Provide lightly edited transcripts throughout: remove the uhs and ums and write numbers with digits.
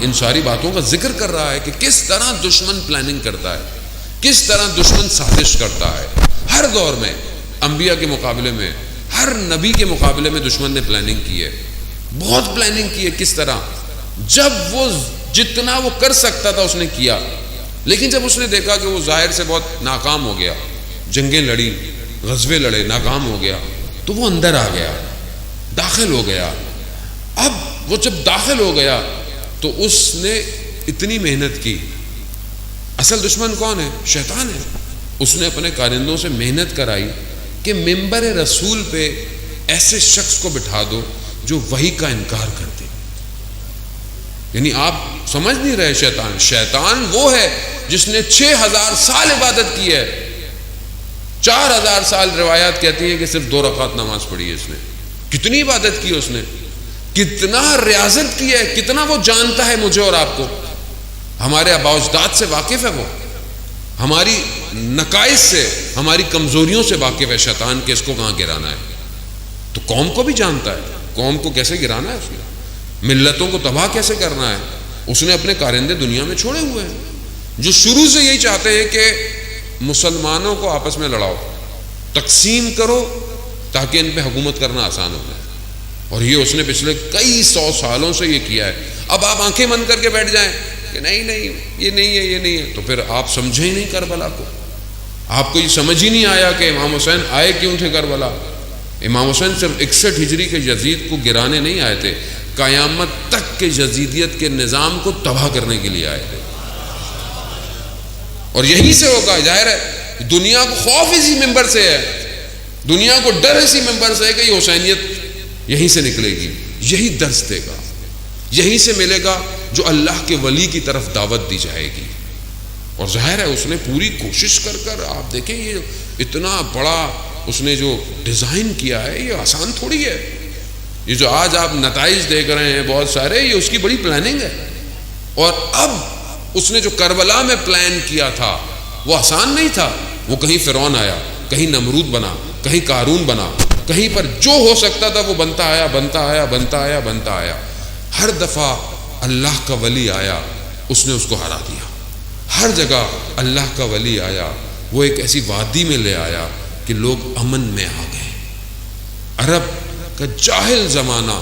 ان ساری باتوں کا ذکر کر رہا ہے کہ کس طرح دشمن پلاننگ کرتا ہے، کس طرح دشمن سازش کرتا ہے۔ ہر دور میں انبیاء کے مقابلے میں، ہر نبی کے مقابلے میں دشمن نے پلاننگ کی ہے، بہت پلاننگ کی ہے۔ کس طرح؟ جب وہ جتنا وہ کر سکتا تھا اس نے کیا، لیکن جب اس نے دیکھا کہ وہ ظاہر سے بہت ناکام ہو گیا، جنگیں لڑی، غزوے لڑے، ناکام ہو گیا، تو وہ اندر آ گیا، داخل ہو گیا۔ اب وہ جب داخل ہو گیا تو اس نے اتنی محنت کی۔ اصل دشمن کون ہے؟ شیطان ہے۔ اس نے اپنے کارندوں سے محنت کرائی کہ ممبر رسول پہ ایسے شخص کو بٹھا دو جو وحی کا انکار کر دے۔ یعنی آپ سمجھ نہیں رہے، شیطان وہ ہے جس نے 6000 سال عبادت کی ہے، 4000 سال روایات کہتی ہے کہ صرف 2 رکعت نماز پڑھی ہے اس نے۔ کتنی عبادت کی اس نے، کتنا ریاضت کی ہے، کتنا وہ جانتا ہے مجھے اور آپ کو، ہمارے آباء و اجداد سے واقف ہے، وہ ہماری نقائص سے، ہماری کمزوریوں سے واقف ہے شیطان کہ اس کو کہاں گرانا ہے۔ تو قوم کو بھی جانتا ہے، قوم کو کیسے گرانا ہے، اس نے ملتوں کو تباہ کیسے کرنا ہے۔ اس نے اپنے کارندے دنیا میں چھوڑے ہوئے ہیں جو شروع سے یہی چاہتے ہیں کہ مسلمانوں کو آپس میں لڑاؤ، تقسیم کرو تاکہ ان پہ حکومت کرنا آسان ہو جائے۔ اور یہ اس نے پچھلے کئی 100 سالوں سے یہ کیا ہے۔ اب آپ آنکھیں بند کر کے بیٹھ جائیں کہ نہیں یہ نہیں ہے، یہ نہیں ہے، تو پھر آپ سمجھے ہی نہیں کربلا کو، آپ کو یہ سمجھ ہی نہیں آیا کہ امام حسین آئے کیوں تھے کربلا۔ امام حسین صرف 61 ہجری کے یزید کو گرانے نہیں آئے تھے، قیامت تک کے یزیدیت کے نظام کو تباہ کرنے کے لیے آئے تھے۔ اور یہیں سے ہوگا، ظاہر ہے دنیا کو خوف اسی ممبر سے ہے، دنیا کو ڈر اسی ممبر سے ہے کہ یہ حسینیت یہیں سے نکلے گی، یہی درس دے گا، یہیں سے ملے گا جو اللہ کے ولی کی طرف دعوت دی جائے گی۔ اور ظاہر ہے اس نے پوری کوشش کر آپ دیکھیں یہ اتنا بڑا اس نے جو ڈیزائن کیا ہے، یہ آسان تھوڑی ہے۔ یہ جو آج آپ نتائج دیکھ رہے ہیں بہت سارے، یہ اس کی بڑی پلاننگ ہے۔ اور اب اس نے جو کربلا میں پلان کیا تھا وہ آسان نہیں تھا۔ وہ کہیں فرعون آیا، کہیں نمرود بنا، کہیں قارون بنا، کہیں پر جو ہو سکتا تھا وہ بنتا آیا۔ ہر دفعہ اللہ کا ولی آیا، اس نے اس کو ہرا دیا۔ ہر جگہ اللہ کا ولی آیا، وہ ایک ایسی وادی میں لے آیا کہ لوگ امن میں آ گئے۔ عرب کا جاہل زمانہ،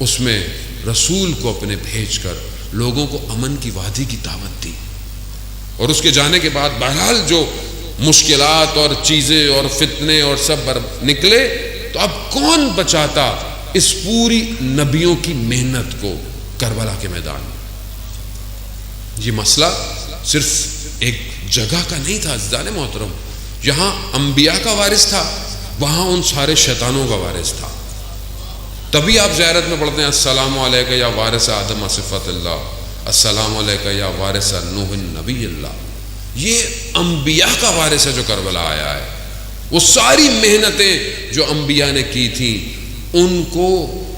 اس میں رسول کو اپنے بھیج کر لوگوں کو امن کی وادی کی دعوت دی۔ اور اس کے جانے کے بعد بہرحال جو مشکلات اور چیزیں اور فتنے اور سب نکلے، تو اب کون بچاتا اس پوری نبیوں کی محنت کو کربلا کے میدان میں۔ یہ مسئلہ صرف ایک جگہ کا نہیں تھا عزیزان محترم، یہاں انبیاء کا وارث تھا، وہاں ان سارے شیطانوں کا وارث تھا۔ تبھی آپ زیارت میں پڑھتے ہیں السلام علیکہ یا وارث آدم صفت اللہ، السلام علیکہ یا وارث نوح نبی اللہ۔ یہ انبیاء کا وارث ہے جو کربلا آیا ہے۔ وہ ساری محنتیں جو انبیاء نے کی تھیں ان کو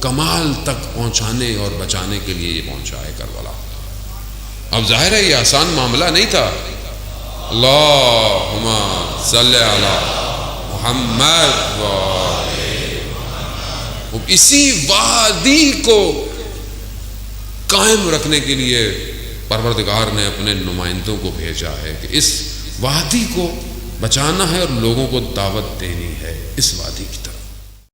کمال تک پہنچانے اور بچانے کے لیے یہ پہنچا ہے کربلا۔ اب ظاہر ہے یہ آسان معاملہ نہیں تھا۔ اللہم صلی علی محمد اسی وادی کو قائم رکھنے کے لیے پروردگار نے اپنے نمائندوں کو بھیجا ہے کہ اس وادی کو بچانا ہے اور لوگوں کو دعوت دینی ہے اس وادی کی۔